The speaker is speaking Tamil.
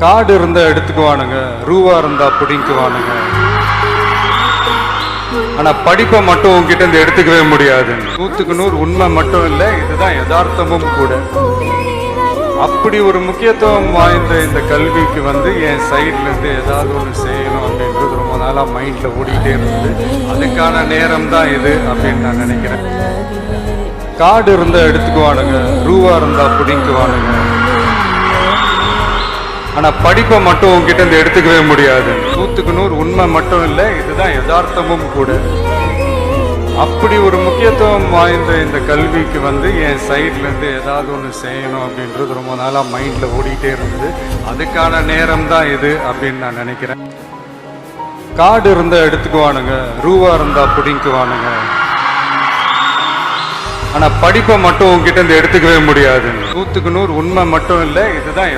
காடு இருந்தா எடுத்துக்குவானுங்க, ரூவா இருந்தா பிடிக்குவானுங்க. ஆனா படிப்பை மட்டும் உங்ககிட்ட இருந்து எடுத்துக்கவே முடியாது. 100க்கு 100 உண்மை மட்டும் இல்லை, இதுதான் யதார்த்தமும் கூட. அப்படி ஒரு முக்கியத்துவம் வாய்ந்த இந்த கல்விக்கு என் சைட்ல இருந்து ஏதாவது ஒன்று செய்யணும் அப்படின்றது ரொம்ப நாளா மைண்ட்ல ஓடிட்டே இருந்தது. அதுக்கான நேரம் தான் இது அப்படின்னு நான் நினைக்கிறேன். காடு இருந்தா எடுத்துக்குவானுங்க, ரூவா இருந்தா பிடிக்குவானுங்க. ஆனா படிப்பை மட்டும் உங்ககிட்ட இருந்து எடுத்துக்கவே முடியாது. 100க்கு 100 உண்மை மட்டும் இல்லை, இதுதான் யதார்த்தமும் கூட. அப்படி ஒரு முக்கியத்துவம் வாய்ந்த இந்த கல்விக்கு என் சைட்ல இருந்து ஏதாவது ஒன்று செய்யணும் அப்படின்றது ரொம்ப நாளா மைண்ட்ல ஓடிட்டே இருந்தது. அதுக்கான நேரம் தான் இது அப்படின்னு நான் நினைக்கிறேன். காடு இருந்தா எடுத்துக்குவானுங்க, ரூவா இருந்தா பிடிக்குவானுங்க. ஆனா படிப்பை மட்டும் உங்ககிட்ட இருந்து எடுத்துக்கவே முடியாது. 100க்கு 100 உண்மை மட்டும் இல்லை, இதுதான்